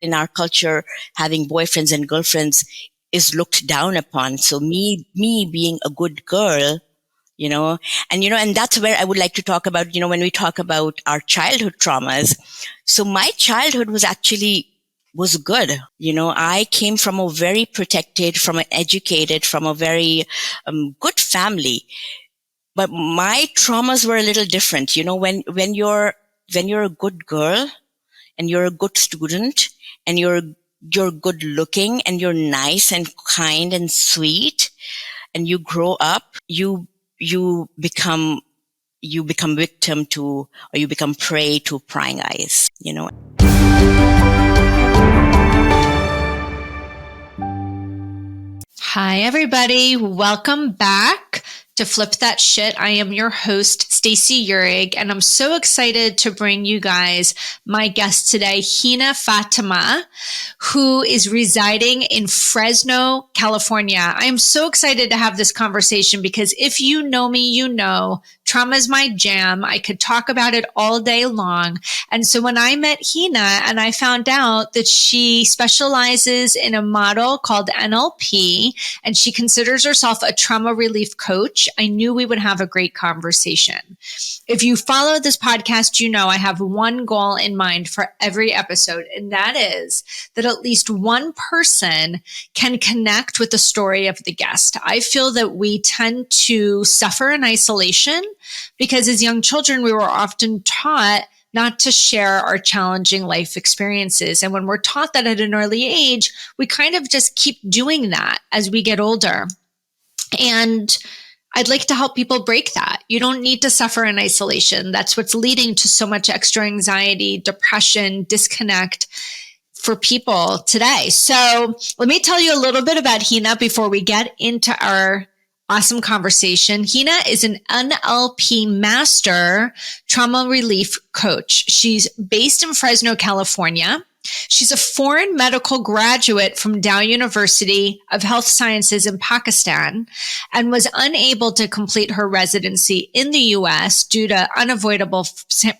in our culture, having boyfriends and girlfriends is looked down upon. So me being a good girl, and that's where I would like to talk about, when we talk about our childhood traumas. So my childhood was good. I came from a very protected, from an educated, from a very good family. But my traumas were a little different. When you're a good girl and you're a good student and you're good looking and you're nice and kind and sweet and you grow up, you become victim to, or you become prey to prying eyes, Hi, everybody. Welcome back to Flip That Shit. I am your host, Stacey Urig, and I'm so excited to bring you guys my guest today, Hina Fatima, who is residing in Fresno, California. I am so excited to have this conversation because if you know me, you know trauma is my jam. I could talk about it all day long. And so when I met Hina and I found out that she specializes in a model called NLP and she considers herself a trauma relief coach, I knew we would have a great conversation. If you follow this podcast, you know I have one goal in mind for every episode, and that is that at least one person can connect with the story of the guest. I feel that we tend to suffer in isolation because as young children, we were often taught not to share our challenging life experiences. And when we're taught that at an early age, we kind of just keep doing that as we get older. And I'd like to help people break that. You don't need to suffer in isolation. That's what's leading to so much extra anxiety, depression, disconnect for people today. So let me tell you a little bit about Hina before we get into our awesome conversation. Hina is an NLP master trauma relief coach. She's based in Fresno, California. She's a foreign medical graduate from Dow University of Health Sciences in Pakistan and was unable to complete her residency in the U.S. due to unavoidable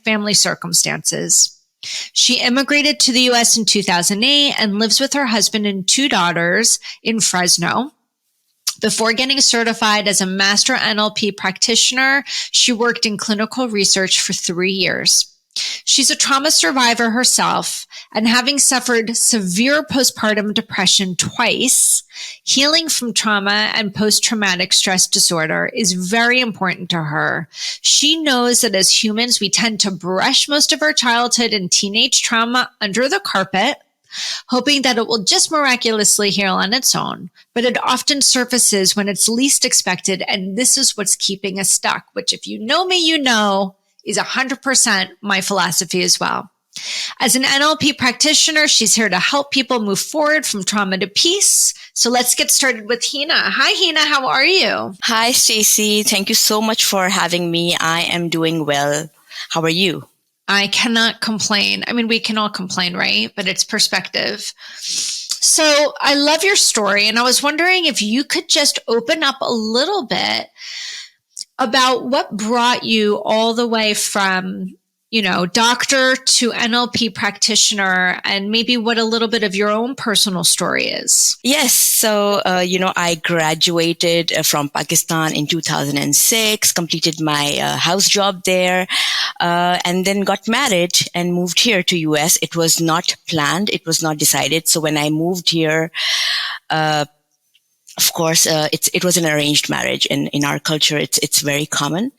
family circumstances. She immigrated to the U.S. in 2008 and lives with her husband and two daughters in Fresno. Before getting certified as a master NLP practitioner, she worked in clinical research for 3 years. She's a trauma survivor herself, and having suffered severe postpartum depression twice, healing from trauma and post-traumatic stress disorder is very important to her. She knows that as humans, we tend to brush most of our childhood and teenage trauma under the carpet, hoping that it will just miraculously heal on its own. But it often surfaces when it's least expected, and this is what's keeping us stuck, which if you know me, you know is 100% my philosophy as well. As an NLP practitioner, she's here to help people move forward from trauma to peace. So let's get started with Hina. Hi, Hina. How are you? Hi, Stacey. Thank you so much for having me. I am doing well. How are you? I cannot complain. I mean, we can all complain, right? But it's perspective. So I love your story. And I was wondering if you could just open up a little bit about what brought you all the way from, doctor to NLP practitioner, and maybe what a little bit of your own personal story is. Yes. So, I graduated from Pakistan in 2006, completed my house job there, and then got married and moved here to US. It was not planned. It was not decided. So when I moved here, of course, it was an arranged marriage, and in our culture, it's very common.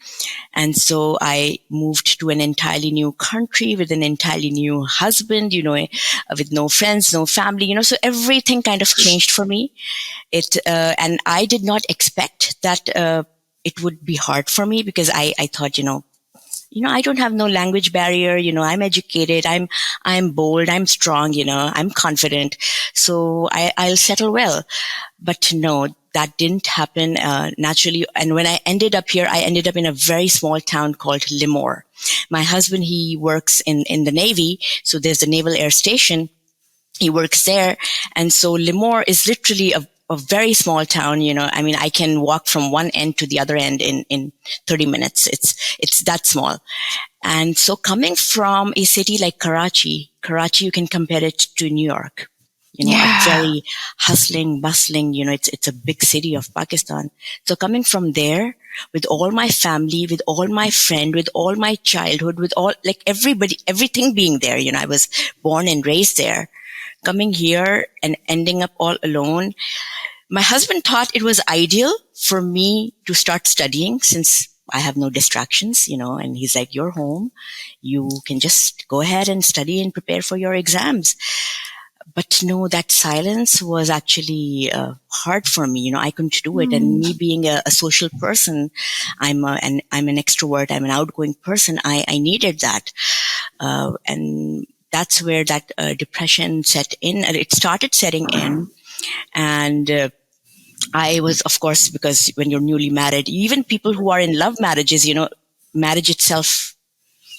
And so I moved to an entirely new country with an entirely new husband, with no friends, no family, so everything kind of changed for me. And I did not expect that it would be hard for me because I thought, I don't have no language barrier. I'm educated. I'm bold. I'm strong. I'm confident. So I'll settle well. But no, that didn't happen naturally. And when I ended up here, I ended up in a very small town called Lemoore. My husband, he works in the Navy. So there's a Naval Air Station. He works there. And so Lemoore is literally a very small town, I can walk from one end to the other end in 30 minutes. It's that small. And so coming from a city like Karachi, you can compare it to New York, a very hustling, bustling, it's a big city of Pakistan. So coming from there with all my family, with all my friend, with all my childhood, with all, like everybody, everything being there, I was born and raised there, coming here and ending up all alone. My husband thought it was ideal for me to start studying since I have no distractions, and he's like, you're home. You can just go ahead and study and prepare for your exams. But no, that silence was actually hard for me. I couldn't do it. And me being a social person, I'm an extrovert. I'm an outgoing person. I needed that. And that's where that depression set in. It started setting in. And I was, of course, because when you're newly married, even people who are in love marriages, marriage itself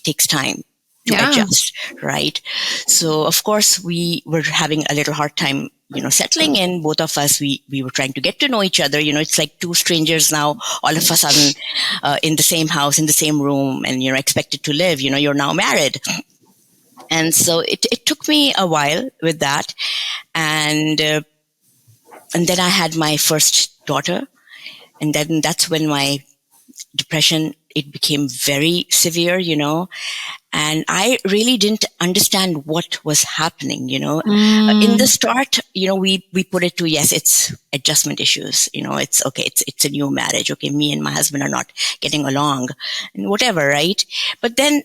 takes time to adjust, right? So, of course, we were having a little hard time, settling in. Both of us, we were trying to get to know each other. It's like two strangers now, all of a sudden, in the same house, in the same room, and you're expected to live. You're now married. And so it took me a while with that. And then I had my first daughter. And then that's when my depression, it became very severe, and I really didn't understand what was happening, In the start, we put it to, yes, it's adjustment issues, it's okay. It's a new marriage. Okay. Me and my husband are not getting along and whatever. Right. But then,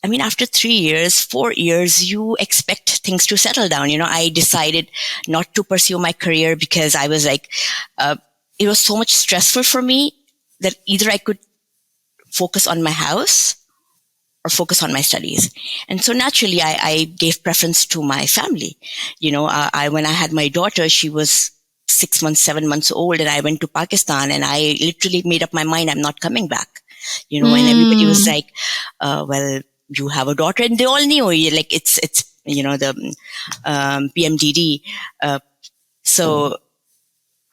after 3 years, 4 years, you expect things to settle down. I decided not to pursue my career because I was like, it was so much stressful for me that either I could focus on my house or focus on my studies. And so naturally, I gave preference to my family. When I had my daughter, she was 6 months, 7 months old, and I went to Pakistan, and I literally made up my mind, I'm not coming back. And everybody was like, well, you have a daughter, and they all knew, like, it's the PMDD. So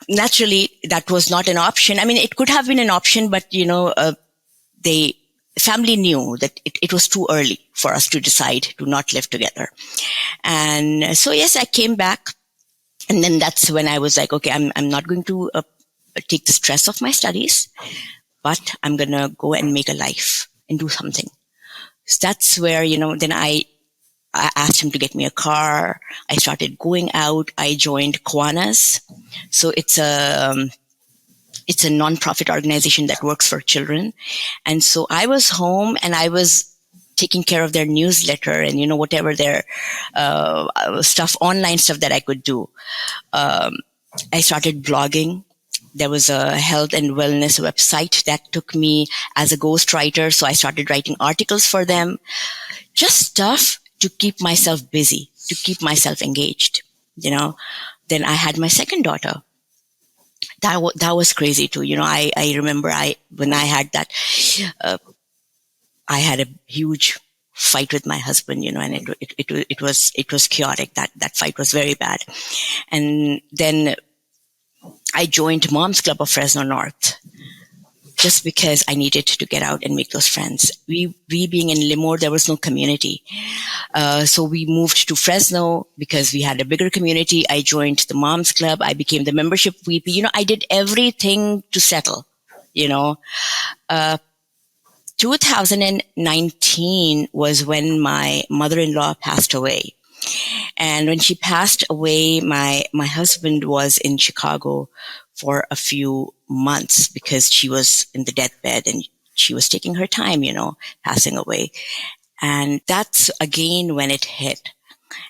naturally, that was not an option. It could have been an option, but, family knew that it was too early for us to decide to not live together. And so, yes, I came back. And then that's when I was like, okay, I'm not going to take the stress of my studies, but I'm going to go and make a life and do something. So that's where, then I asked him to get me a car. I started going out. I joined Kiwanis. So it's a non-profit organization that works for children. And so I was home and I was taking care of their newsletter and, whatever their stuff, online stuff that I could do. I started blogging. There was a health and wellness website that took me as a ghostwriter. So I started writing articles for them, just stuff to keep myself busy, to keep myself engaged, Then I had my second daughter. That was crazy too. I remember when I had that, I had a huge fight with my husband, and it was chaotic. That fight was very bad. And then I joined Mom's Club of Fresno North just because I needed to get out and make those friends. We being in Limor, there was no community. So we moved to Fresno because we had a bigger community. I joined the Moms Club. I became the membership VP. I did everything to settle, 2019 was when my mother-in-law passed away. And when she passed away, my husband was in Chicago for a few months because she was in the deathbed and she was taking her time, passing away. And that's again when it hit.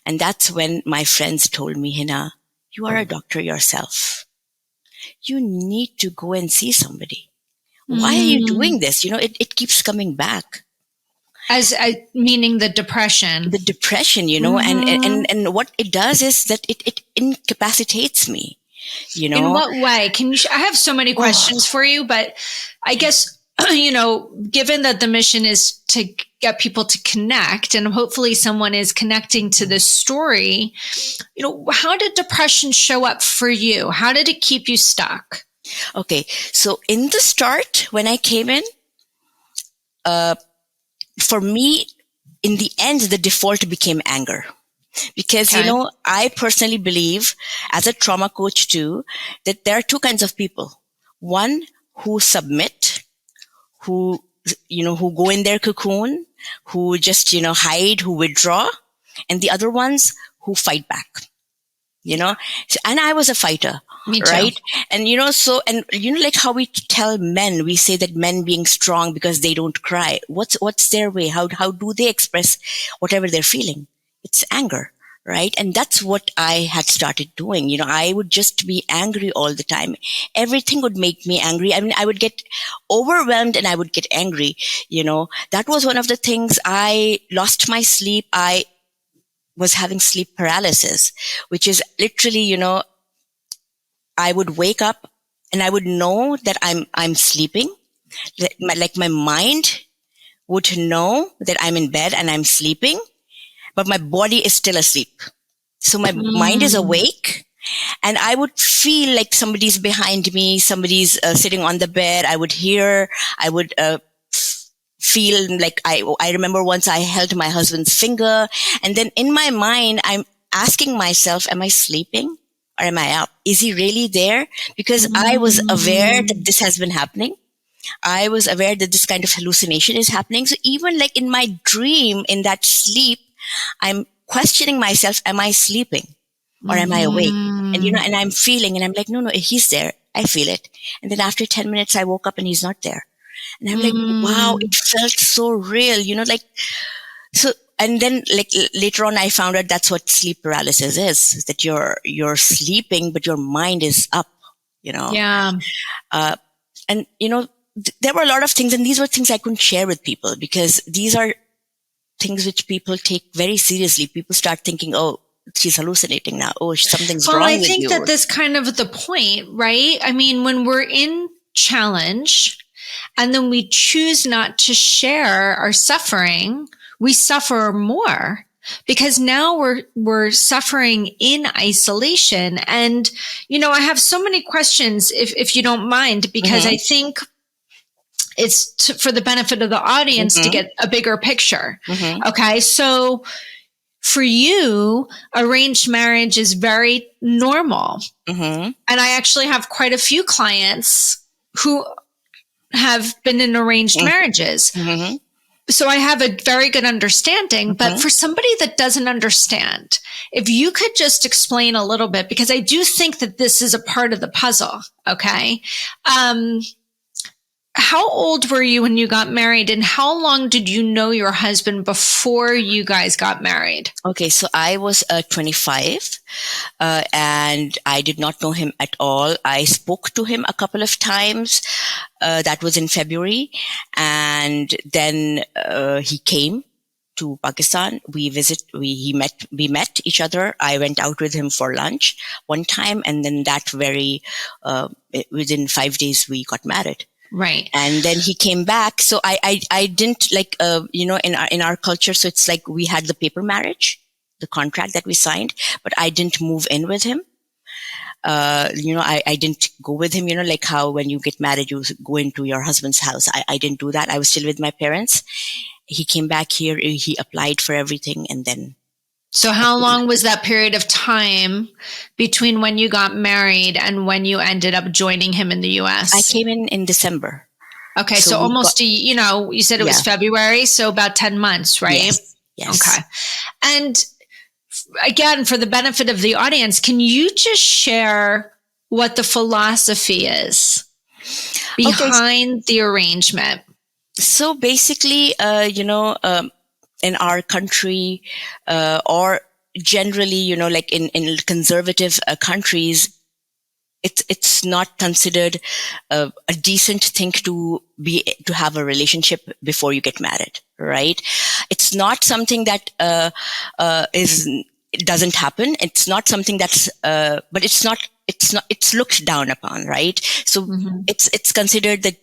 And that's when my friends told me, Hina, you are a doctor yourself. You need to go and see somebody. Why are you doing this? It keeps coming back. Meaning the depression. The depression, and what it does is that it incapacitates me, In what way? I have so many questions for you, but I guess, given that the mission is to get people to connect and hopefully someone is connecting to this story, how did depression show up for you? How did it keep you stuck? Okay. So in the start, when I came in, for me, in the end, the default became anger. Because, I personally believe, as a trauma coach too, that there are two kinds of people. One who submit, who go in their cocoon, who just, hide, who withdraw, and the other ones who fight back, and I was a fighter. Me too. Right. And, like how we tell men, we say that men being strong because they don't cry. What's their way? How do they express whatever they're feeling? It's anger. Right. And that's what I had started doing. I would just be angry all the time. Everything would make me angry. I mean, I would get overwhelmed and I would get angry. That was one of the things. I lost my sleep. I was having sleep paralysis, which is literally, I would wake up and I would know that I'm sleeping. Like my mind would know that I'm in bed and I'm sleeping, but my body is still asleep. So my mind is awake, and I would feel like somebody's behind me, somebody's sitting on the bed. I would feel like I remember once I held my husband's finger, and then in my mind, I'm asking myself, am I sleeping? Or am I up? Is he really there? Because I was aware that this has been happening. I was aware that this kind of hallucination is happening. So even like in my dream, in that sleep, I'm questioning myself, am I sleeping? Or am I awake? And, and I'm feeling, and I'm like, no, he's there. I feel it. And then after 10 minutes, I woke up and he's not there. And I'm like, wow, it felt so real, so. And then like later on, I found out that's what sleep paralysis is that you're sleeping, but your mind is up, Yeah. And, there were a lot of things, and these were things I couldn't share with people because these are things which people take very seriously. People start thinking, oh, she's hallucinating now. Oh, something's wrong with you. Well, I think that this kind of the point, right? I mean, when we're in challenge and then we choose not to share our suffering, we suffer more because now we're suffering in isolation. And, I have so many questions if you don't mind, because I think it's for the benefit of the audience to get a bigger picture. Okay. So for you, arranged marriage is very normal. And I actually have quite a few clients who have been in arranged marriages. So I have a very good understanding, but for somebody that doesn't understand, if you could just explain a little bit, because I do think that this is a part of the puzzle. Okay. How old were you when you got married, and how long did you know your husband before you guys got married? Okay. So I was 25, and I did not know him at all. I spoke to him a couple of times. That was in February. And then, he came to Pakistan. We met each other. I went out with him for lunch one time. And then within 5 days, we got married. Right. And then he came back. So I didn't like, in our culture. So it's like we had the paper marriage, the contract that we signed, but I didn't move in with him. I didn't go with him, like how when you get married, you go into your husband's house. I didn't do that. I was still with my parents. He came back here. He applied for everything. And then. So how long was that period of time between when you got married and when you ended up joining him in the U.S.? I came in December. Okay. So almost, you said it was February. So about 10 months, right? Yes. Okay. And again, for the benefit of the audience, can you just share what the philosophy is behind the arrangement? So basically, in our country, or generally, like in conservative countries, it's not considered a decent thing to have a relationship before you get married, right? It's not something that it doesn't happen. It's not something that's but it's looked down upon, right? So it's considered that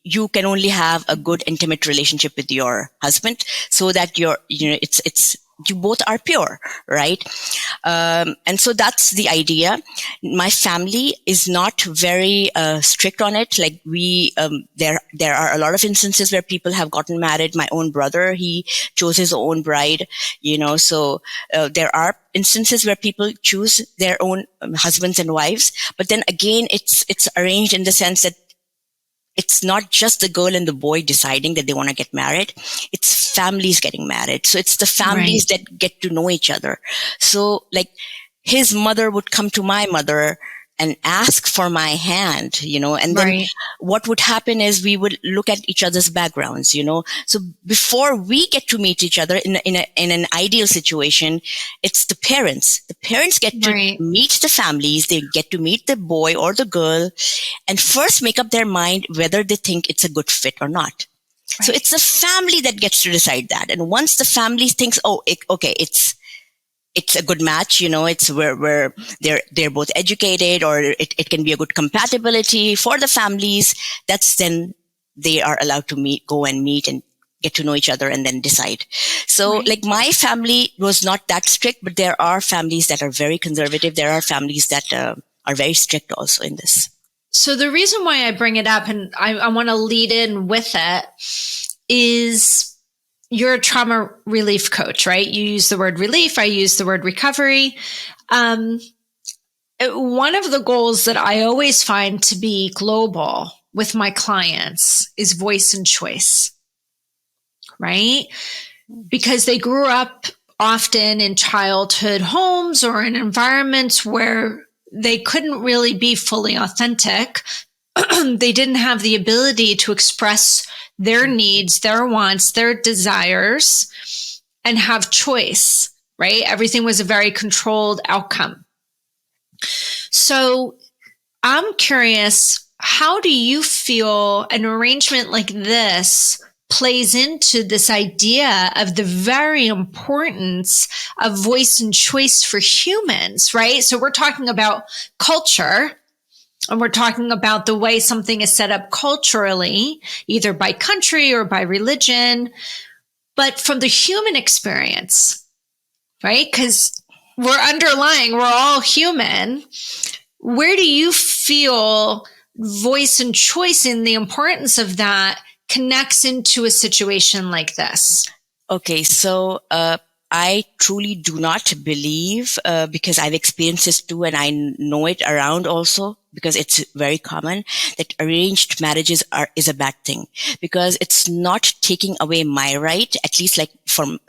you can only have a good intimate relationship with your husband so that it's you both are pure, right? And so that's the idea. My family is not very strict on it. Like there are a lot of instances where people have gotten married. My own brother, he chose his own bride, so there are instances where people choose their own husbands and wives. But then again, it's arranged in the sense that it's not just the girl and the boy deciding that they want to get married. It's families getting married. So it's the families that get to know each other. So like his mother would come to my mother and ask for my hand, and then what would happen is we would look at each other's backgrounds, So before we get to meet each other in an ideal situation, it's the parents. The parents get to meet the families. They get to meet the boy or the girl and first make up their mind whether they think it's a good fit or not. Right. So it's the family that gets to decide that. And once the family thinks, it's a good match, it's where they're both educated, or it can be a good compatibility for the families. That's then they are allowed to go and meet and get to know each other and then decide. So like my family was not that strict, but there are families that are very conservative. There are families that are very strict also in this. So the reason why I bring it up, and I want to lead in with it, is you're a trauma relief coach, right? You use the word relief. I use the word recovery. One of the goals that I always find to be global with my clients is voice and choice, right? Because they grew up often in childhood homes or in environments where they couldn't really be fully authentic. They didn't have the ability to express their needs, their wants, their desires, and have choice, right? Everything was a very controlled outcome. So I'm curious, how do you feel an arrangement like this plays into this idea of the very importance of voice and choice for humans, right? So we're talking about culture, and we're talking about the way something is set up culturally, either by country or by religion, but from the human experience, right? Because we're all human. Where do you feel voice and choice and the importance of that connects into a situation like this? Okay, so I truly do not believe, because I've experienced this too, and I know it around also, because it's very common, that arranged marriages is a bad thing, because it's not taking away my right. At least like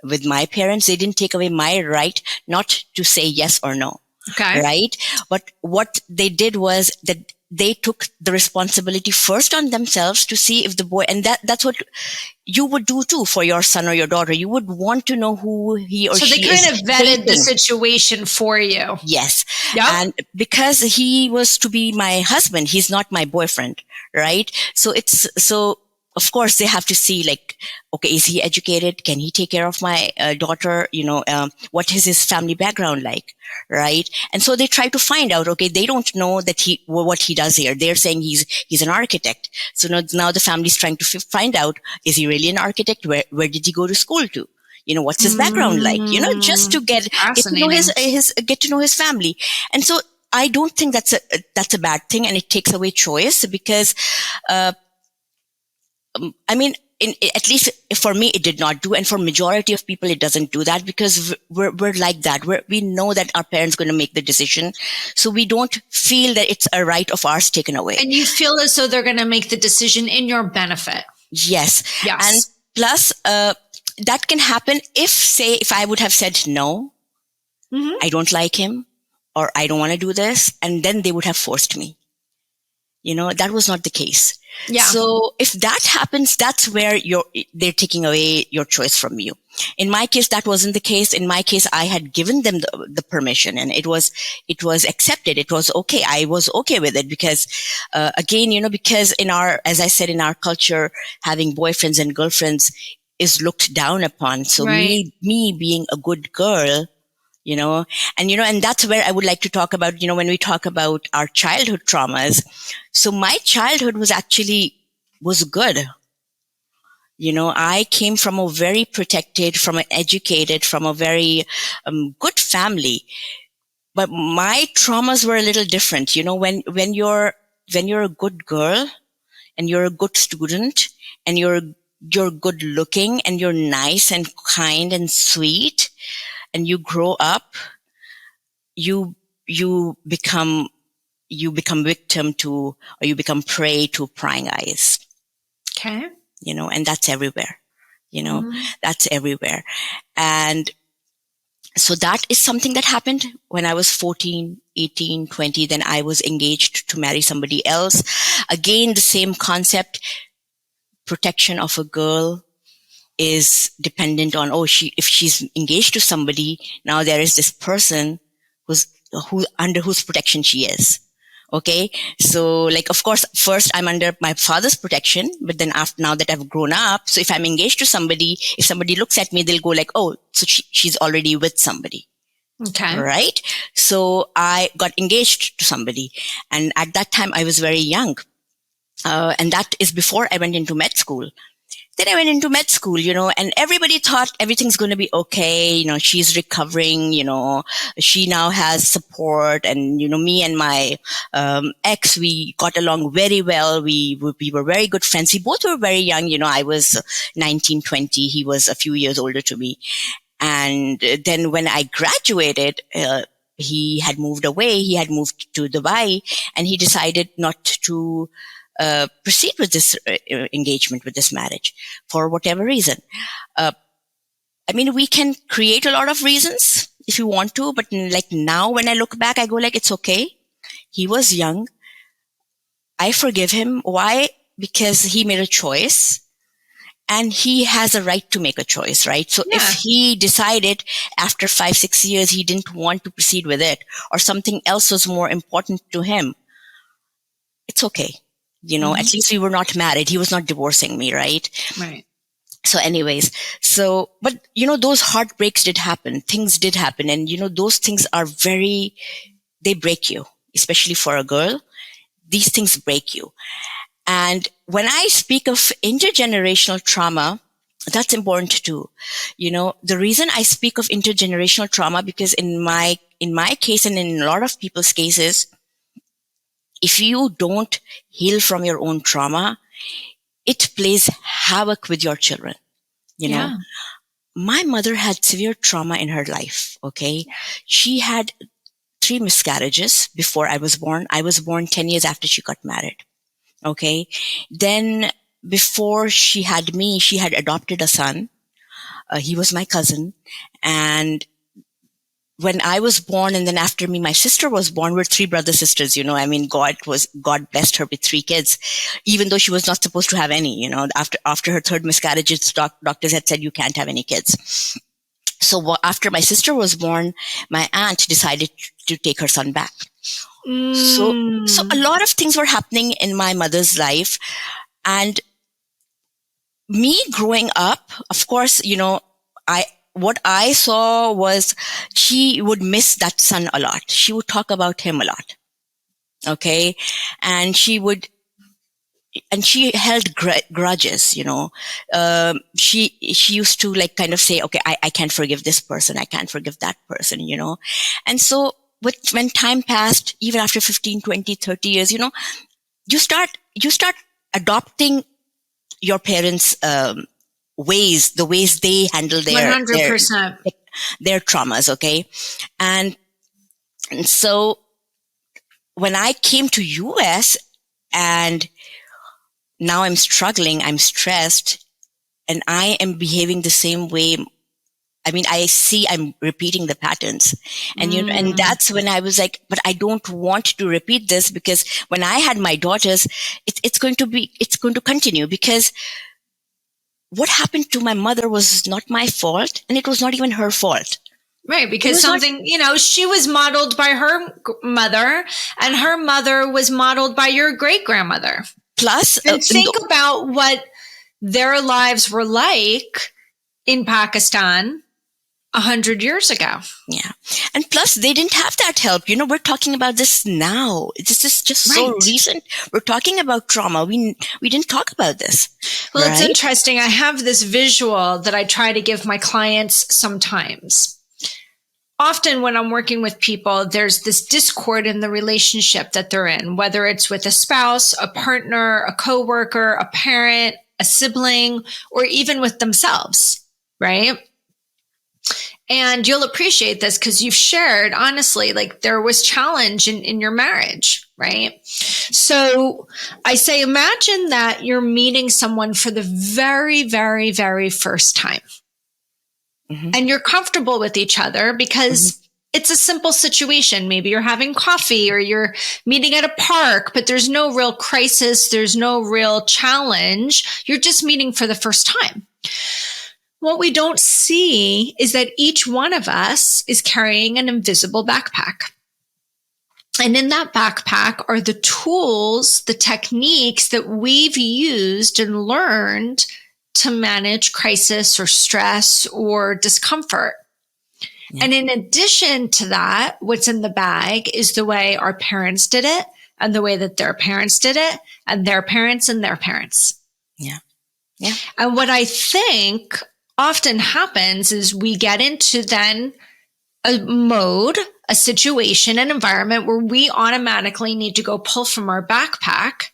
with my parents, they didn't take away my right not to say yes or no. Okay. Right. But what they did was that they took the responsibility first on themselves to see if the boy, and that's what you would do too for your son or your daughter. You would want to know who he or she is. So they kind of vetted the situation for you. Yes. Yep. And because he was to be my husband, he's not my boyfriend, right? So of course they have to see like, okay, is he educated? Can he take care of my daughter? What is his family background like? Right. And so they try to find out, okay, they don't know that what he does here. They're saying he's an architect. So now the family's trying to find out, is he really an architect? Where did he go to school to? What's his background like? Just to get to know get to know his family. And so I don't think that's a bad thing, and it takes away choice, because, at least for me, it did not do. And for majority of people, it doesn't do that, because we're like that. We know that our parents are going to make the decision. So we don't feel that it's a right of ours taken away. And you feel as though they're going to make the decision in your benefit. Yes. And plus, that can happen if I would have said no, I don't like him, or I don't want to do this, and then they would have forced me. That was not the case. Yeah. So if that happens, that's where they're taking away your choice from you. In my case, that wasn't the case. In my case, I had given them the permission, and it was accepted. It was okay. I was okay with it, because, again, because as I said, in our culture, having boyfriends and girlfriends is looked down upon. So me being a good girl, and that's where I would like to talk about, when we talk about our childhood traumas. So my childhood was good. I came from a very protected, from an educated, from a very good family. But my traumas were a little different. When you're a good girl and you're a good student and you're good looking and you're nice and kind and sweet and you grow up, you become victim to, or you become prey to prying eyes. Okay. And that's everywhere. That's everywhere. And so that is something that happened when I was 14, 18, 20. Then I was engaged to marry somebody else. Again, the same concept. Protection of a girl is dependent on, if she's engaged to somebody, now there is this person under whose protection she is. Okay. So of course, first I'm under my father's protection, but then now that I've grown up, so if I'm engaged to somebody, if somebody looks at me, they'll go so she's already with somebody. Okay. Right. So I got engaged to somebody. And at that time I was very young. And that is before I went into med school. Then I went into med school, and everybody thought everything's going to be okay. She's recovering, she now has support. And, me and my ex, we got along very well. We were very good friends. We both were very young. I was 19, 20. He was a few years older to me. And then when I graduated, he had moved away. He had moved to Dubai, and he decided not to proceed with this engagement, with this marriage, for whatever reason. We can create a lot of reasons if you want to, but now when I look back, I go it's okay. He was young. I forgive him. Why? Because he made a choice, and he has a right to make a choice, right? So if he decided after 5-6 years he didn't want to proceed with it, or something else was more important to him, it's okay. At least we were not married. He was not divorcing me, right? Right. So anyways, but those heartbreaks did happen. Things did happen. And those things are they break you, especially for a girl. These things break you. And when I speak of intergenerational trauma, that's important too. The reason I speak of intergenerational trauma, because in my case and in a lot of people's cases, if you don't heal from your own trauma, it plays havoc with your children. My mother had severe trauma in her life. Okay. She had 3 miscarriages before I was born. I was born 10 years after she got married. Okay. Then before she had me, she had adopted a son. He was my cousin. And when I was born, and then after me, my sister was born, we're 3 brother sisters, God blessed her with 3 kids, even though she was not supposed to have any, after her 3rd miscarriage, doctors had said, you can't have any kids. So after my sister was born, my aunt decided to take her son back. So a lot of things were happening in my mother's life. And me growing up, of course, what I saw was she would miss that son a lot. She would talk about him a lot. Okay. And she held grudges, she used to kind of say, okay, I can't forgive this person. I can't forgive that person, And so when time passed, even after 15, 20, 30 years, you start adopting your parents' ways, the ways they handle their 100%. their traumas. Okay. And so when I came to US, and now I'm struggling, I'm stressed, and I am behaving the same way. I see I'm repeating the patterns, and and that's when I was but I don't want to repeat this, because when I had my daughters, it's going to continue, because what happened to my mother was not my fault, and it was not even her fault. Right, because she was modeled by her mother, and her mother was modeled by your great-grandmother. Plus, and think about what their lives were like in Pakistan 100 years ago. Yeah. And plus, they didn't have that help. We're talking about this now. This is just so recent. We're talking about trauma. We didn't talk about this. Well, It's interesting. I have this visual that I try to give my clients sometimes. Often when I'm working with people, there's this discord in the relationship that they're in, whether it's with a spouse, a partner, a coworker, a parent, a sibling, or even with themselves, right? And you'll appreciate this because you've shared, honestly, like there was challenge in your marriage, right? So I say, imagine that you're meeting someone for the very, very, very first time. And you're comfortable with each other because it's a simple situation. Maybe you're having coffee or you're meeting at a park, but there's no real crisis. There's no real challenge. You're just meeting for the first time. What we don't see is that each one of us is carrying an invisible backpack. And in that backpack are the tools, the techniques that we've used and learned to manage crisis or stress or discomfort. Yeah. And in addition to that, what's in the bag is the way our parents did it and the way that their parents did it and their parents and their parents. Yeah. Yeah. And what I think often happens is we get into then a mode, a situation, an environment where we automatically need to go pull from our backpack.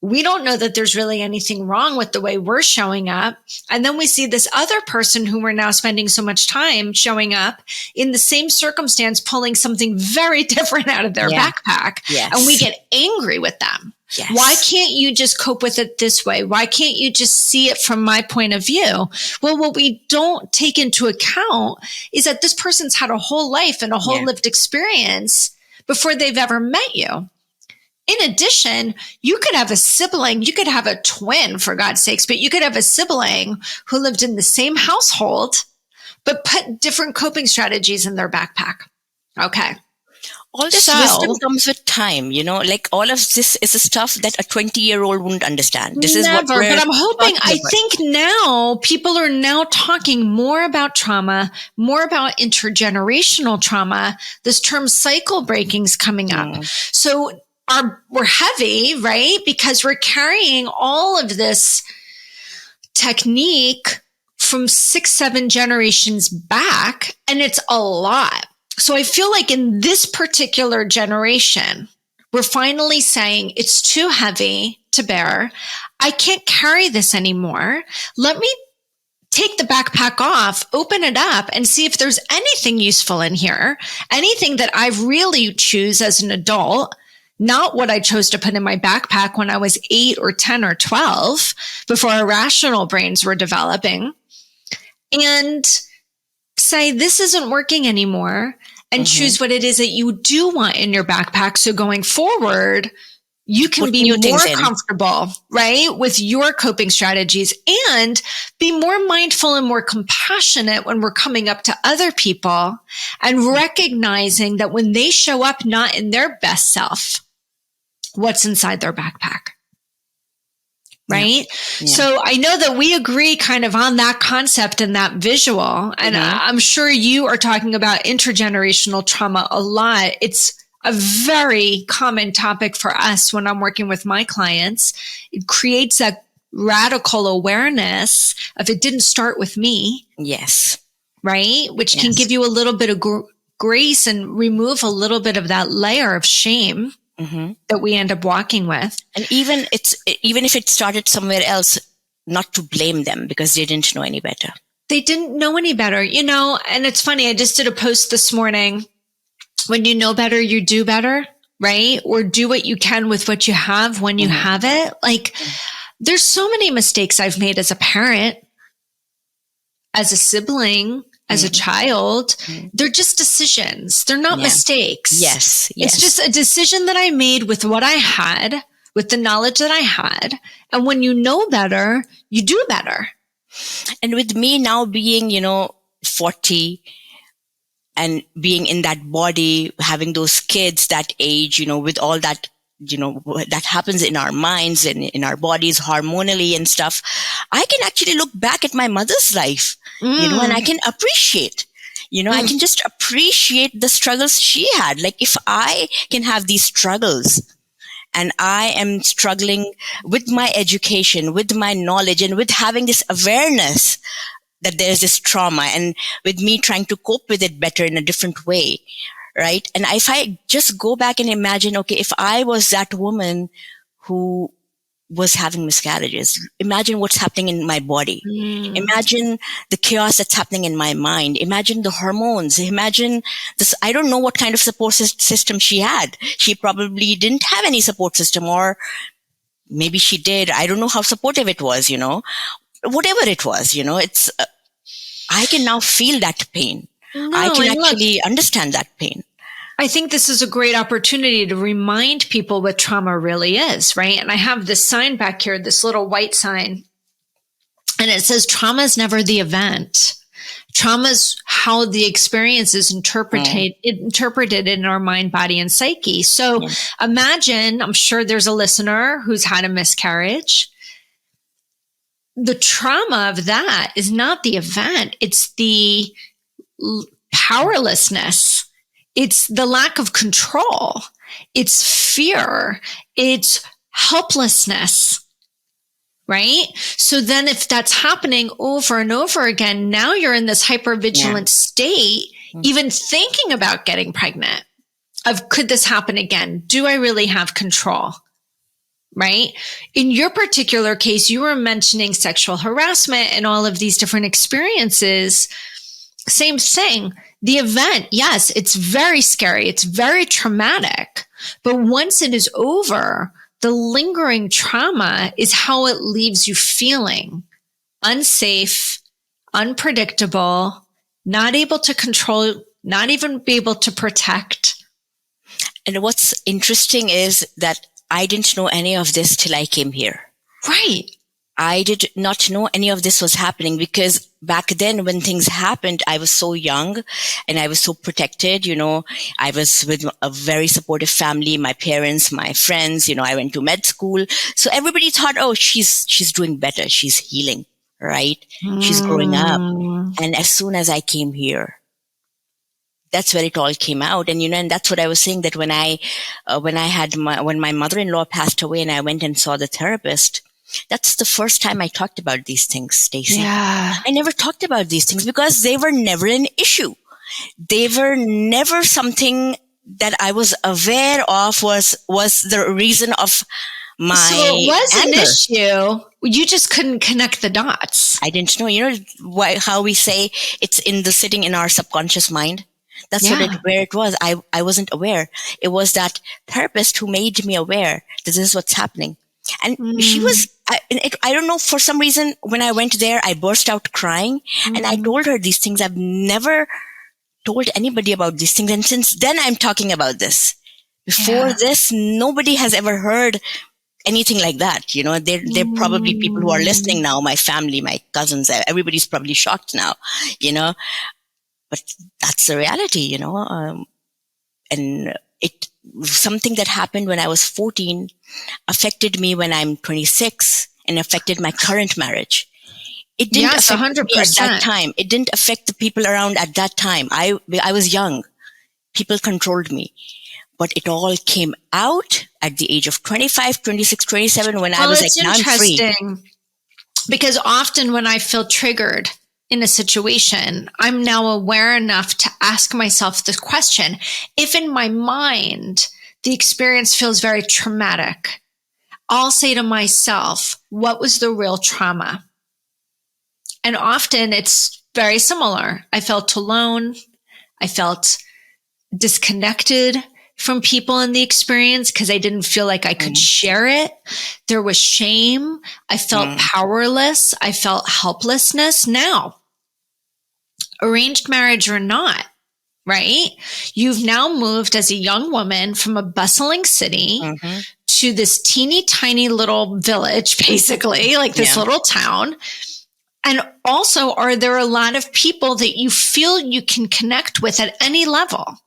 We don't know that there's really anything wrong with the way we're showing up. And then we see this other person who we're now spending so much time showing up in the same circumstance, pulling something very different out of their backpack. Yes. And we get angry with them. Yes. Why can't you just cope with it this way? Why can't you just see it from my point of view? Well, what we don't take into account is that this person's had a whole life and a whole lived experience before they've ever met you. In addition, you could have a sibling, you could have a twin, for God's sakes, but you could have a sibling who lived in the same household, but put different coping strategies in their backpack. Okay. All this wisdom comes with time, like all of this is the stuff that a 20-year-old wouldn't understand. This is what but I'm hoping, I think now people are now talking more about trauma, more about intergenerational trauma. This term cycle breaking is coming up. So we're heavy, right? Because we're carrying all of this technique from 6, 7 generations back, and it's a lot. So I feel like in this particular generation, we're finally saying it's too heavy to bear. I can't carry this anymore. Let me take the backpack off, open it up, and see if there's anything useful in here, anything that I really choose as an adult. Not what I chose to put in my backpack when I was 8 or 10 or 12 before our rational brains were developing, and say, this isn't working anymore, and choose what it is that you do want in your backpack. So going forward, you can be more comfortable, right, with your coping strategies and be more mindful and more compassionate when we're coming up to other people and recognizing that when they show up not in their best self, what's inside their backpack, right? Yeah. So I know that we agree kind of on that concept and that visual. And I'm sure you are talking about intergenerational trauma a lot. It's a very common topic for us when I'm working with my clients. It creates that radical awareness of it didn't start with me. Yes. Right? Which can give you a little bit of grace and remove a little bit of that layer of shame that we end up walking with. And even if it started somewhere else, not to blame them because they didn't know any better. They didn't know any better, and it's funny. I just did a post this morning. When you know better, you do better, right? Or do what you can with what you have when you have it. Like there's so many mistakes I've made as a parent, as a sibling, as a child. They're just decisions. They're not mistakes. Yes. It's just a decision that I made with what I had, with the knowledge that I had. And when you know better, you do better. And with me now being, 40 and being in that body, having those kids that age, with all that, that happens in our minds and in our bodies hormonally and stuff, I can actually look back at my mother's life, and I can appreciate, I can just appreciate the struggles she had. Like, if I can have these struggles and I am struggling with my education, with my knowledge, and with having this awareness that there's this trauma, and with me trying to cope with it better in a different way, right? And if I just go back and imagine, okay, if I was that woman who was having miscarriages, imagine what's happening in my body. Imagine the chaos that's happening in my mind. Imagine the hormones. Imagine this. I don't know what kind of support system she had. She probably didn't have any support system, or maybe she did. I don't know how supportive it was, whatever it was, it's, I can now feel that pain. No, I can actually understand that pain. I think this is a great opportunity to remind people what trauma really is, right? And I have this sign back here, this little white sign, and it says trauma is never the event. Trauma is how the experience is interpreted in our mind, body, and psyche. So imagine, I'm sure there's a listener who's had a miscarriage. The trauma of that is not the event. It's the powerlessness. It's the lack of control. It's fear. It's helplessness, right? So then if that's happening over and over again, now you're in this hypervigilant state, even thinking about getting pregnant, of could this happen again? Do I really have control? Right? In your particular case, you were mentioning sexual harassment and all of these different experiences. Same thing. The event, yes, it's very scary. It's very traumatic. But once it is over, the lingering trauma is how it leaves you feeling unsafe, unpredictable, not able to control, not even be able to protect. And what's interesting is that I didn't know any of this till I came here. Right. I did not know any of this was happening, because back then when things happened, I was so young and I was so protected. I was with a very supportive family, my parents, my friends, I went to med school. So everybody thought, oh, she's doing better. She's healing, right? She's growing up. And as soon as I came here, that's where it all came out. And, and that's what I was saying, that when my mother-in-law passed away and I went and saw the therapist, that's the first time I talked about these things, Stacey. Yeah. I never talked about these things because they were never an issue. They were never something that I was aware of was the reason of my So it was anger. an issue. You just couldn't connect the dots. I didn't know. How we say it's sitting in our subconscious mind. That's where it was. I wasn't aware. It was that therapist who made me aware that this is what's happening. And she was, I don't know, for some reason, when I went there, I burst out crying and I told her these things. I've never told anybody about these things. And since then, I'm talking about this. Before this, nobody has ever heard anything like that. They're probably people who are listening now, my family, my cousins, everybody's probably shocked now, but that's the reality, and something that happened when I was 14 affected me when I'm 26 and affected my current marriage. It didn't affect 100%. me at that time. It didn't affect the people around at that time. I was young. People controlled me. But it all came out at the age of 25, 26, 27 when I was like, now I'm free. It's interesting because often when I feel triggered in a situation, I'm now aware enough to ask myself this question. If in my mind, the experience feels very traumatic, I'll say to myself, what was the real trauma? And often it's very similar. I felt alone. I felt disconnected from people in the experience because I didn't feel like I could share it. There was shame. I felt powerless. I felt helplessness. Now, arranged marriage or not, right? You've now moved as a young woman from a bustling city to this teeny tiny little village, basically, like this little town. And also, are there a lot of people that you feel you can connect with at any level?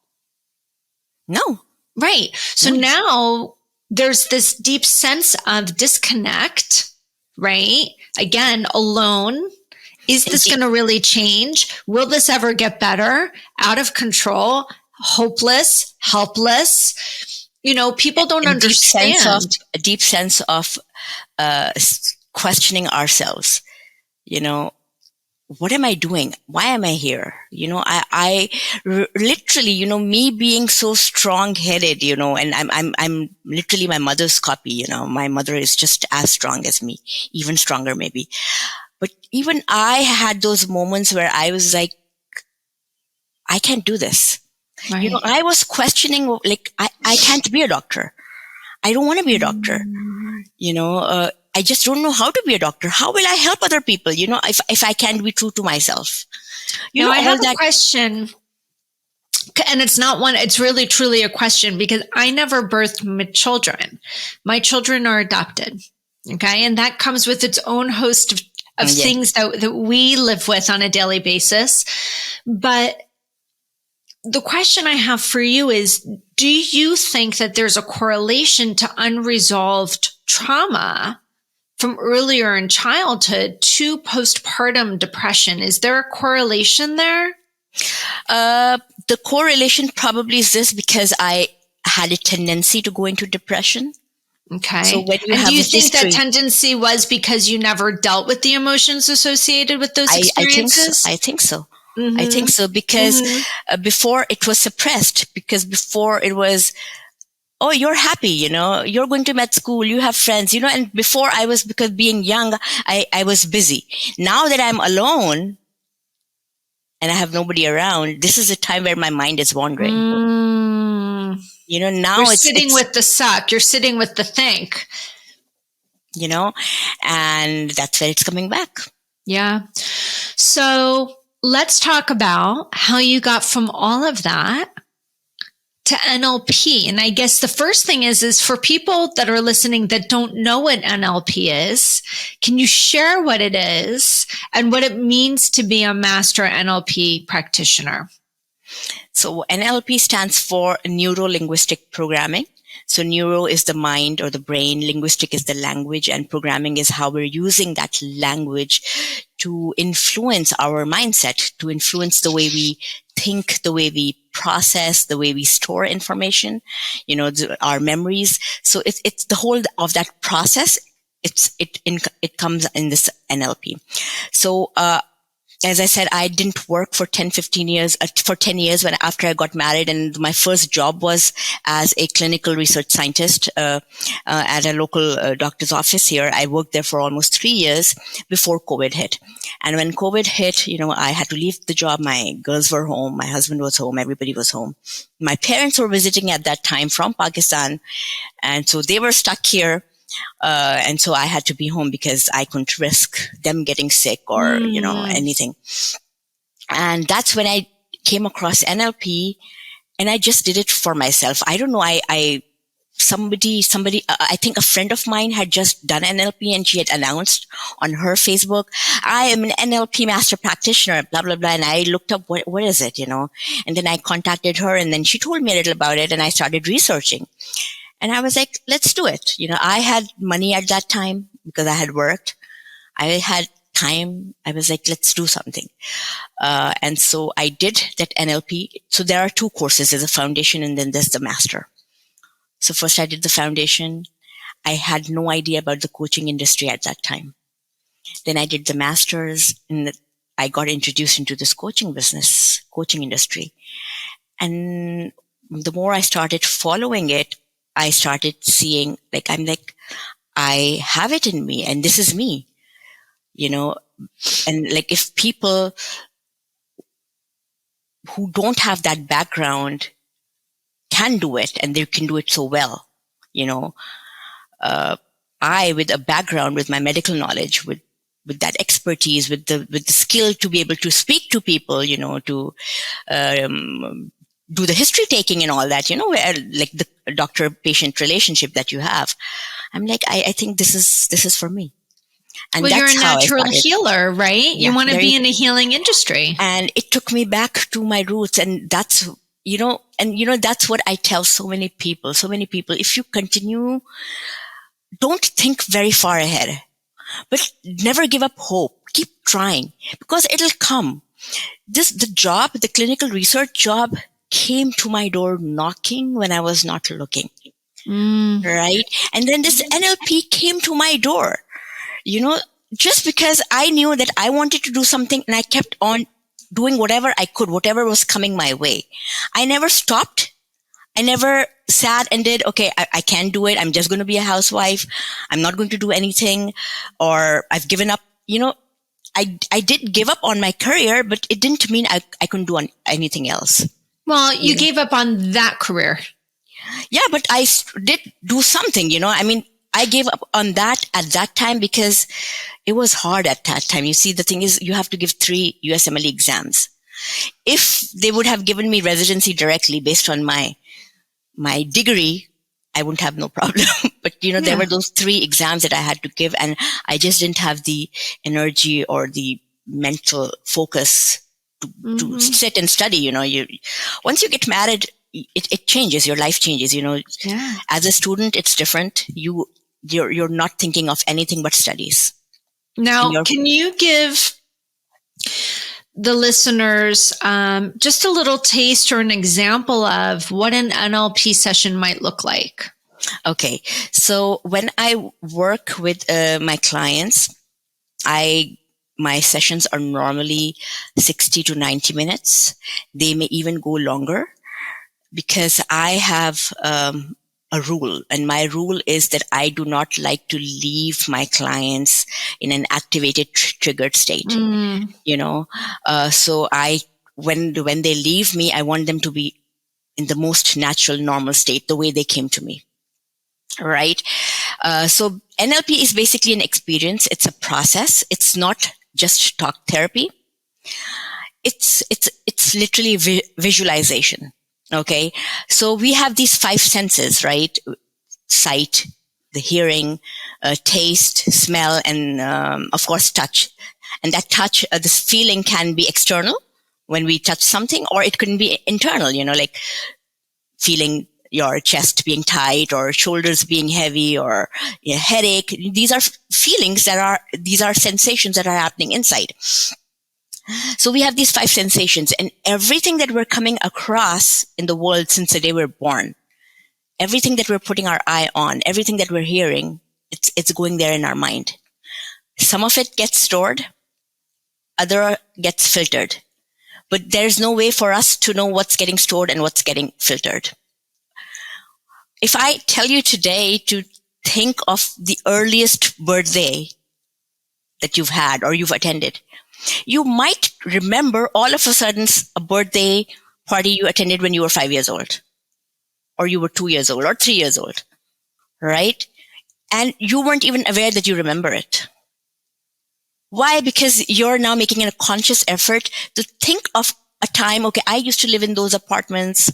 No. Right. So now there's this deep sense of disconnect, right? Again, alone Is this going to really change? Will this ever get better? Out of control, hopeless, helpless? People don't understand. A deep sense of questioning ourselves. What am I doing? Why am I here? I literally, me being so strong-headed, and I'm literally my mother's copy. My mother is just as strong as me, even stronger maybe. But even I had those moments where I was like, I can't do this. Right. I was questioning, like, I can't be a doctor. I don't want to be a doctor. I just don't know how to be a doctor. How will I help other people? If I can't be true to myself. I have a question. And it's not one, it's really truly a question, because I never birthed my children. My children are adopted. Okay. And that comes with its own host of things that we live with on a daily basis. But the question I have for you is, do you think that there's a correlation to unresolved trauma from earlier in childhood to postpartum depression? Is there a correlation there? The correlation probably is this, because I had a tendency to go into depression. Okay. So when you do you think that tendency was because you never dealt with the emotions associated with those experiences? I think so. Mm-hmm. I think so, because before it was suppressed, because before it was, oh, you're happy, you're going to med school, you have friends, and before because being young, I was busy. Now that I'm alone and I have nobody around, this is a time where my mind is wandering. Now you're sitting with the suck, you're sitting with the think. And that's where it's coming back. Yeah. So let's talk about how you got from all of that to NLP. And I guess the first thing is for people that are listening that don't know what NLP is, can you share what it is and what it means to be a master NLP practitioner? So NLP stands for Neuro-Linguistic Programming. So neuro is the mind or the brain, linguistic is the language, and programming is how we're using that language to influence our mindset, to influence the way we think, the way we process, the way we store information, our memories. So it's the whole of that process. It comes in this NLP. So, as I said, I didn't work for 10 years after I got married. And my first job was as a clinical research scientist, at a local doctor's office here. I worked there for almost 3 years before COVID hit. And when COVID hit, I had to leave the job. My girls were home. My husband was home. Everybody was home. My parents were visiting at that time from Pakistan. And so they were stuck here. And so I had to be home because I couldn't risk them getting sick or, anything. And that's when I came across NLP, and I just did it for myself. I don't know. Somebody, I think a friend of mine had just done NLP, and she had announced on her Facebook, I am an NLP master practitioner, blah, blah, blah. And I looked up, what is it, and then I contacted her, and then she told me a little about it, and I started researching. And I was like, let's do it. I had money at that time because I had worked. I had time. I was like, let's do something. And so I did that NLP. So there are 2 courses. There's a foundation and then there's the master. So first I did the foundation. I had no idea about the coaching industry at that time. Then I did the masters, and I got introduced into this coaching industry. And the more I started following it, I started seeing, I have it in me, and this is me, and if people who don't have that background can do it, and they can do it so well, I, with a background, with my medical knowledge, with that expertise, with the skill to be able to speak to people, to, do the history taking and all that, where the doctor-patient relationship that you have. I'm like, I think this is for me. And well, you're a natural healer, right? Yeah, you want to be in the healing industry. And it took me back to my roots. And that's, that's what I tell so many people. If you continue, don't think very far ahead, but never give up hope. Keep trying, because it'll come. The clinical research job came to my door knocking when I was not looking. Right? And then this NLP came to my door, just because I knew that I wanted to do something, and I kept on doing whatever I could, whatever was coming my way. I never stopped. I never sat and did, okay, I can't do it. I'm just going to be a housewife. I'm not going to do anything, or I've given up. I did give up on my career, but it didn't mean I couldn't do anything else. Well, you gave up on that career. Yeah, but I did do something, I gave up on that at that time because it was hard at that time. You see, the thing is, you have to give 3 USMLE exams. If they would have given me residency directly based on my degree, I wouldn't have no problem. But, there were those 3 exams that I had to give, and I just didn't have the energy or the mental focus to sit and study. Once you get married, it changes. Your life changes. Yeah. As a student, it's different. You're not thinking of anything but studies. Now, can you give the listeners just a little taste or an example of what an NLP session might look like? Okay. So when I work with my clients, my sessions are normally 60 to 90 minutes. They may even go longer, because I have a rule, and my rule is that I do not like to leave my clients in an activated, triggered state. So when they leave me, I want them to be in the most natural, normal state, the way they came to me. Right? So NLP is basically an experience. It's a process. It's not just talk therapy. It's literally visualization. Okay. So we have these 5 senses, right? Sight, the hearing, taste, smell, and, of course, touch. And that touch, this feeling can be external when we touch something, or it can be internal, like feeling your chest being tight, or shoulders being heavy, or headache. These are feelings these are sensations that are happening inside. So we have these 5 sensations, and everything that we're coming across in the world since the day we're born, everything that we're putting our eye on, everything that we're hearing, it's going there in our mind. Some of it gets stored, other gets filtered, but there's no way for us to know what's getting stored and what's getting filtered. If I tell you today to think of the earliest birthday that you've had or you've attended, you might remember all of a sudden a birthday party you attended when you were 5 years old, or you were 2 years old, or 3 years old, right? And you weren't even aware that you remember it. Why? Because you're now making a conscious effort to think of a time. Okay, I used to live in those apartments.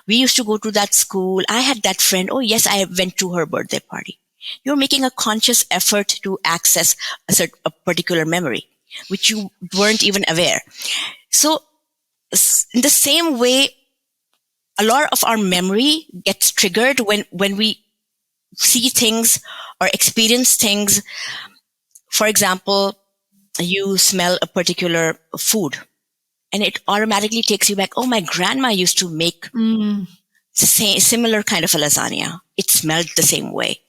We used to go to that school. I had that friend. Oh yes, I went to her birthday party. You're making a conscious effort to access a particular memory, which you weren't even aware. So in the same way, a lot of our memory gets triggered when we see things or experience things. For example, you smell a particular food, and it automatically takes you back. Oh, my grandma used to make similar kind of a lasagna. It smelled the same way.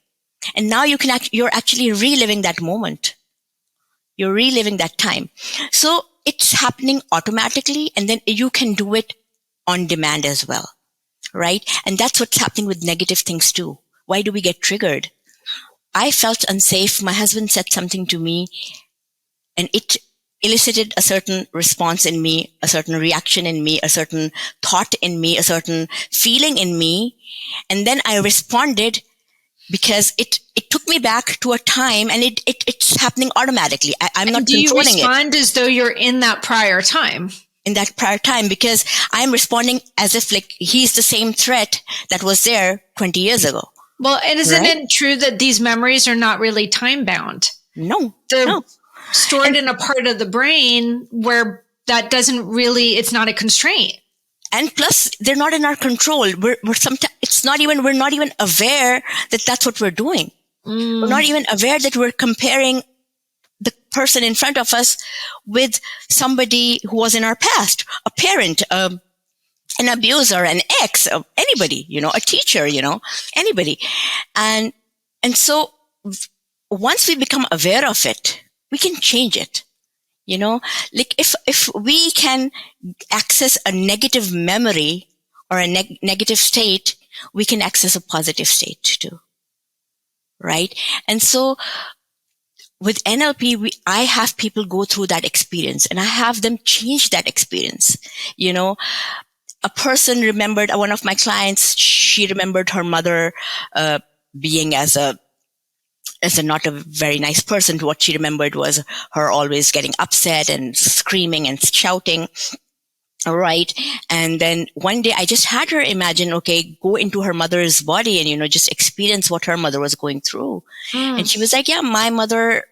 And now you're actually reliving that moment. You're reliving that time. So it's happening automatically, and then you can do it on demand as well, right? And that's what's happening with negative things too. Why do we get triggered? I felt unsafe. My husband said something to me, and it elicited a certain response in me, a certain reaction in me, a certain thought in me, a certain feeling in me. And then I responded because it took me back to a time, and it's happening automatically. I'm not controlling it. Do you respond as though you're in that prior time? In that prior time, because I'm responding as if like he's the same threat that was there 20 years ago. Well, and isn't it true that these memories are not really time bound? No. They're stored in a part of the brain where that doesn't really, it's not a constraint. And plus, they're not in our control. We're not even aware that that's what we're doing. We're not even aware that we're comparing the person in front of us with somebody who was in our past, a parent, an abuser, an ex, anybody, a teacher, anybody. And so once we become aware of it, we can change it. Like if we can access a negative memory or a negative state, we can access a positive state too. Right? And so with NLP, I have people go through that experience and I have them change that experience. A person remembered, one of my clients, she remembered her mother being as a not a very nice person. What she remembered was her always getting upset and screaming and shouting. All right. And then one day I just had her imagine, okay, go into her mother's body and, just experience what her mother was going through. And she was like, yeah, my mother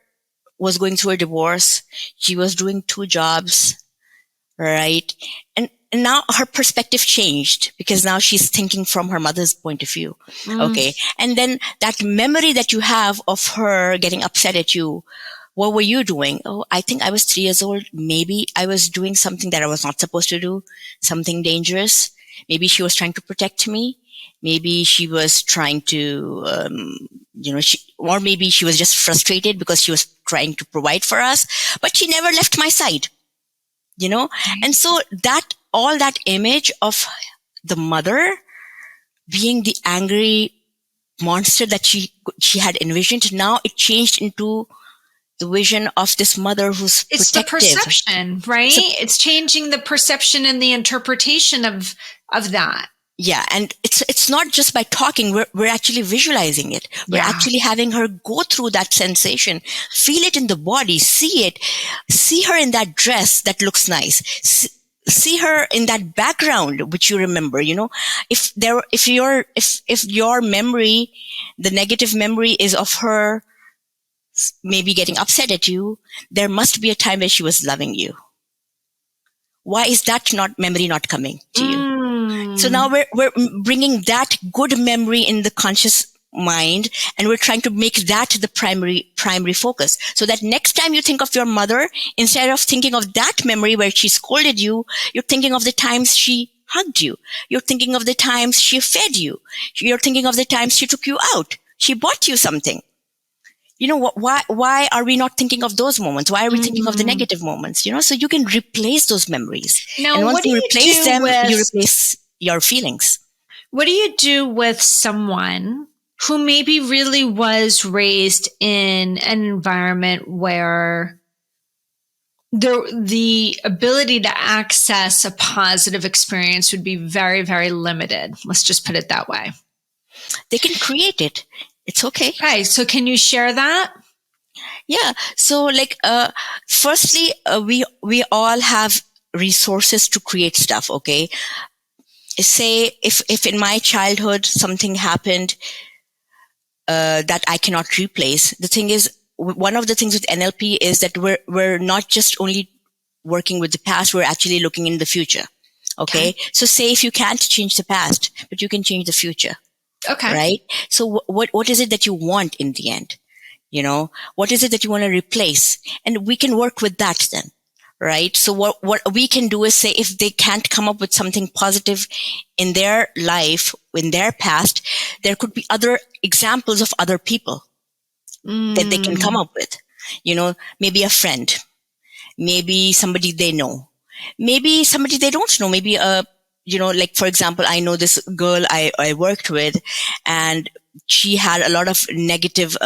was going through a divorce. She was doing 2 jobs. Right. And now her perspective changed because now she's thinking from her mother's point of view. Okay. And then that memory that you have of her getting upset at you, what were you doing? Oh, I think I was 3 years old. Maybe I was doing something that I was not supposed to do, something dangerous. Maybe she was trying to protect me. Maybe she was trying to, or maybe she was just frustrated because she was trying to provide for us, but she never left my side, And so all that image of the mother being the angry monster that she had envisioned, now it changed into the vision of this mother who's protective. It's the perception, right? It's changing the perception and the interpretation of that. Yeah. And it's not just by talking. We're actually visualizing it. We're actually having her go through that sensation, feel it in the body, see it, see her in that dress that looks nice. See her in that background, which you remember, if your memory, the negative memory is of her maybe getting upset at you, there must be a time where she was loving you. Why is that memory not coming to you? So now we're bringing that good memory in the conscious mind, and we're trying to make that the primary focus. So that next time you think of your mother, instead of thinking of that memory where she scolded you, you're thinking of the times she hugged you. You're thinking of the times she fed you. You're thinking of the times she took you out. She bought you something. Why are we not thinking of those moments? Why are we thinking of the negative moments? So you can replace those memories. Now, and once you replace them, you replace your feelings. What do you do with someone who maybe really was raised in an environment where the ability to access a positive experience would be very, very limited? Let's just put it that way. They can create it. It's okay. Okay. So can you share that? Yeah. So firstly, we all have resources to create stuff. Okay. Say if in my childhood something happened, that I cannot replace. The thing is, one of the things with NLP is that we're not just only working with the past, we're actually looking in the future. Okay. So say if you can't change the past, but you can change the future. Okay. Right? So what is it that you want in the end? What is it that you want to replace? And we can work with that then. Right? So what we can do is say, if they can't come up with something positive in their life, in their past, there could be other examples of other people that they can come up with. Maybe a friend, maybe somebody they know, maybe somebody they don't know, maybe for example, I know this girl I worked with, and she had a lot of negative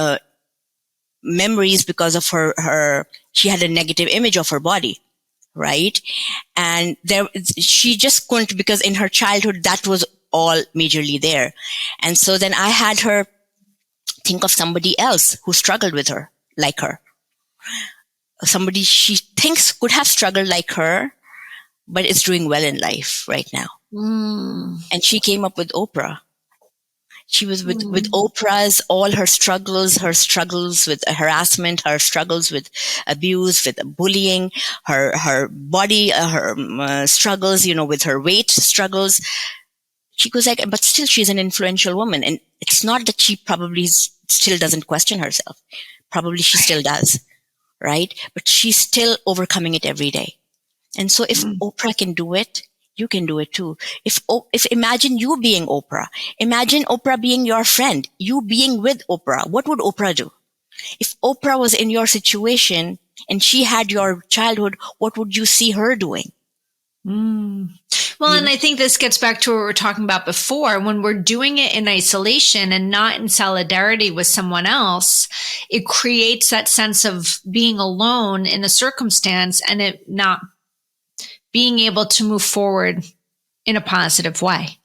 memories because of she had a negative image of her body, right? And she just couldn't, because in her childhood, that was all majorly there. And so then I had her think of somebody else who struggled with her, like her. Somebody she thinks could have struggled like her, but is doing well in life right now. And she came up with Oprah. She was with Oprah's, all her struggles with harassment, her struggles with abuse, with bullying, her body, her struggles, with her weight struggles. She goes like, but still she's an influential woman. And it's not that she probably still doesn't question herself. Probably she still does. right? But she's still overcoming it every day. And so if Oprah can do it, you can do it too. If imagine you being Oprah, imagine Oprah being your friend, you being with Oprah, what would Oprah do? If Oprah was in your situation and she had your childhood, what would you see her doing? Well, and I think this gets back to what we were talking about before. When we're doing it in isolation and not in solidarity with someone else, it creates that sense of being alone in a circumstance and it not being able to move forward in a positive way.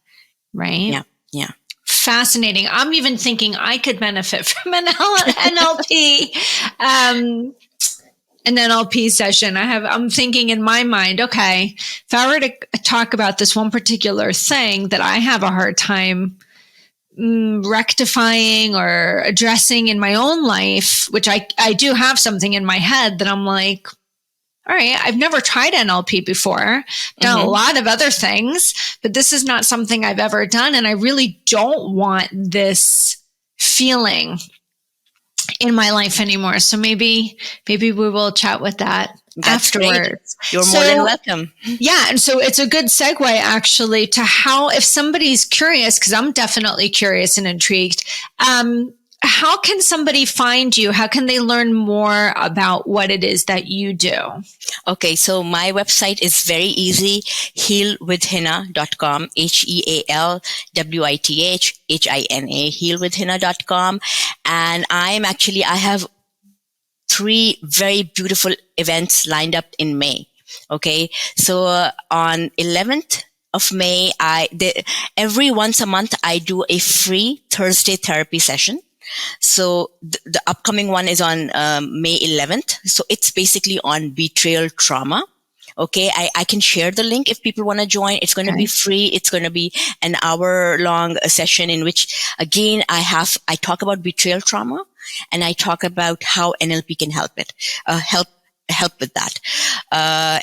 Right? Yeah. Fascinating. I'm even thinking I could benefit from an NLP. An NLP session. I'm thinking in my mind, okay, if I were to talk about this one particular thing that I have a hard time rectifying or addressing in my own life, which I do have something in my head that I'm like, all right, I've never tried NLP before, done a lot of other things, but this is not something I've ever done. And I really don't want this feeling in my life anymore. So maybe we will chat with that afterwards. Great. You're more than welcome. Yeah. And so it's a good segue actually to how, if somebody's curious, because I'm definitely curious and intrigued, how can somebody find you? How can they learn more about what it is that you do? Okay, so my website is very easy, healwithhina.com, HealWithHina, healwithhina.com. And I have 3 very beautiful events lined up in May. Okay, so on 11th of May, every once a month, I do a free Thursday therapy session. So the upcoming one is on May 11th. So it's basically on betrayal trauma. Okay, I can share the link if people want to join. It's going to be free. It's going to be an hour-long session in which, again, I talk about betrayal trauma and I talk about how NLP can help with that.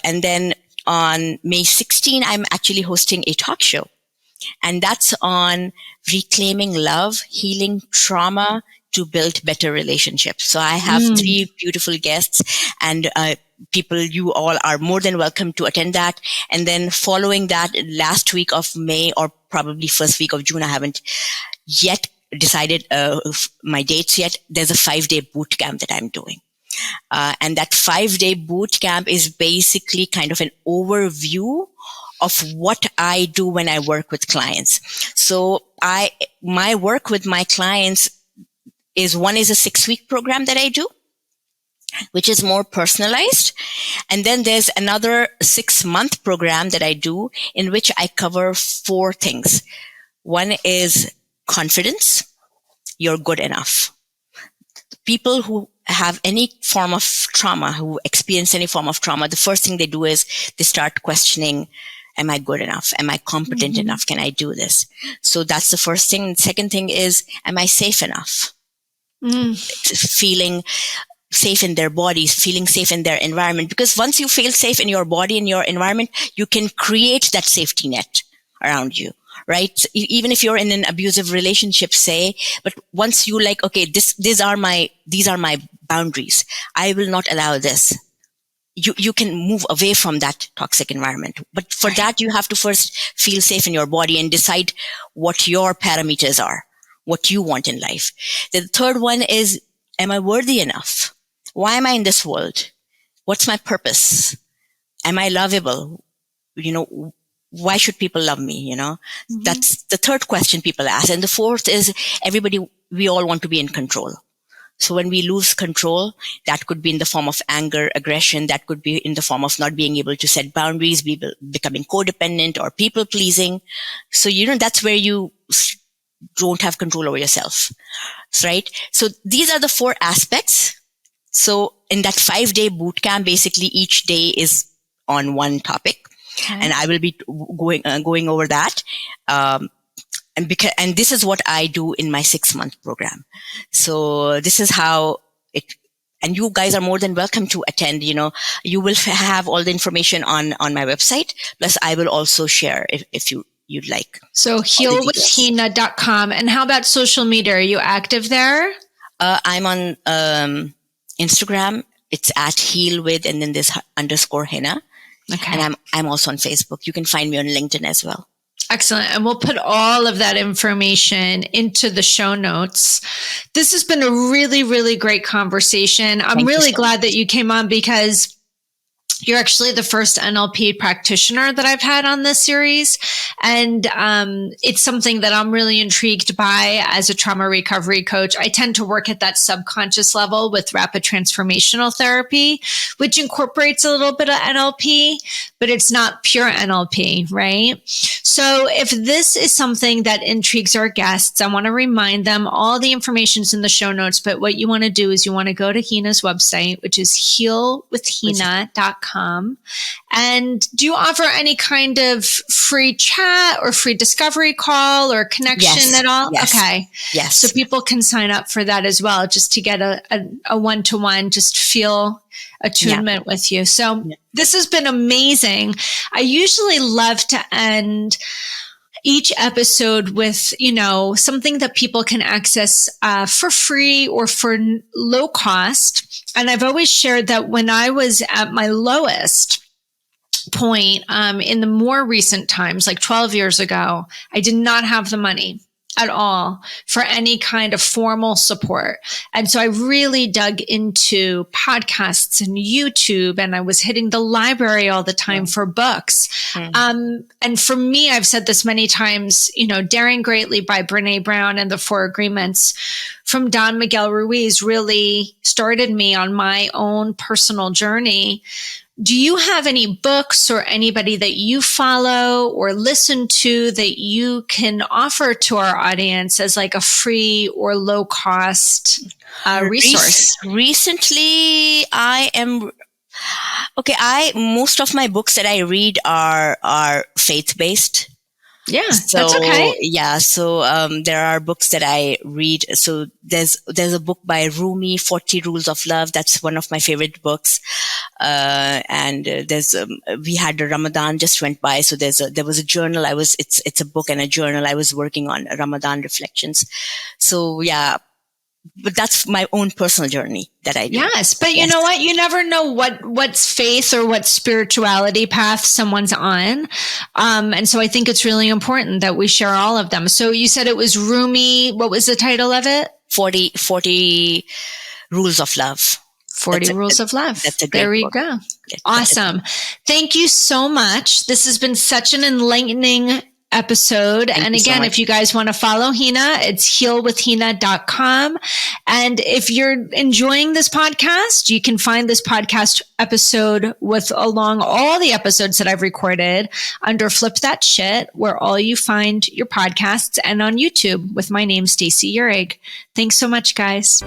And then on May 16, I'm actually hosting a talk show. And that's on reclaiming love, healing trauma to build better relationships. So I have 3 beautiful guests and people, you all are more than welcome to attend that. And then following that, last week of May or probably first week of June, I haven't yet decided my dates yet. There's a 5-day boot camp that I'm doing. And that 5-day boot camp is basically kind of an overview of what I do when I work with clients. So my work with my clients is a 6-week program that I do, which is more personalized. And then there's another 6-month program that I do in which I cover 4 things. One is confidence. You're good enough. People who have any form of trauma, who experience any form of trauma, the first thing they do is they start questioning, am I good enough? Am I competent enough? Can I do this? So that's the first thing. The second thing is, am I safe enough? Feeling safe in their bodies, feeling safe in their environment. Because once you feel safe in your body, in your environment, you can create that safety net around you, right? Even if you're in an abusive relationship, say, but once you like, okay, these are my boundaries. I will not allow this. You can move away from that toxic environment. But for that, you have to first feel safe in your body and decide what your parameters are, what you want in life. The third one is, am I worthy enough? Why am I in this world? What's my purpose? Am I lovable? Why should people love me? That's the third question people ask. And the fourth is, we all want to be in control. So when we lose control, that could be in the form of anger, aggression. That could be in the form of not being able to set boundaries, becoming codependent or people pleasing. So, that's where you don't have control over yourself, right? So these are the 4 aspects. So in that 5-day boot camp, basically each day is on one topic, and I will be going over that. And this is what I do in my 6-month program. So this is how it, and you guys are more than welcome to attend. You will have all the information on my website. Plus I will also share if you'd like. So healwithhina.com. And how about social media? Are you active there? I'm on Instagram it's at heal with, and then there's underscore Hina. Okay. And I'm also on Facebook. You can find me on LinkedIn as well. Excellent. And we'll put all of that information into the show notes. This has been a really, really great conversation. I'm really glad that you came on, because you're actually the first NLP practitioner that I've had on this series. And it's something that I'm really intrigued by as a trauma recovery coach. I tend to work at that subconscious level with rapid transformational therapy, which incorporates a little bit of NLP, but it's not pure NLP, right? So if this is something that intrigues our guests, I want to remind them all the information's in the show notes, but what you want to do is you want to go to Hina's website, which is healwithhina.com. And do you offer any kind of free chat or free discovery call or connection at all? Yes. Okay. Yes. So people can sign up for that as well, just to get a one-to-one, just feel attunement with you. So this has been amazing. I usually love to end each episode with, something that people can access for free or for low cost. And I've always shared that when I was at my lowest point, in the more recent times, like 12 years ago, I did not have the money at all for any kind of formal support. And so I really dug into podcasts and YouTube, and I was hitting the library all the time for books. And for me, I've said this many times, Daring Greatly by Brene Brown and the Four Agreements from Don Miguel Ruiz really started me on my own personal journey. Do you have any books or anybody that you follow or listen to that you can offer to our audience as like a free or low cost resource? Recently, most of my books that I read are faith-based. Yeah, that's okay. Yeah. So, there are books that I read. So there's a book by Rumi, 40 Rules of Love. That's one of my favorite books. And we had a Ramadan just went by. So there was a journal. It's a book and a journal. I was working on Ramadan reflections. So yeah. But that's my own personal journey that I do. Yes. But you know what? You never know what's faith or what spirituality path someone's on. And so I think it's really important that we share all of them. So you said it was Rumi. What was the title of it? 40 Rules of Love. 40 Rules of Love. That's a great There you book. go. Awesome. Thank you so much. This has been such an enlightening episode. And again, if you guys want to follow Hina, it's healwithhina.com. And if you're enjoying this podcast, you can find this podcast episode along all the episodes that I've recorded under Flip That Shit, where all you find your podcasts, and on YouTube with my name, Stacey Uhrig. Thanks so much, guys.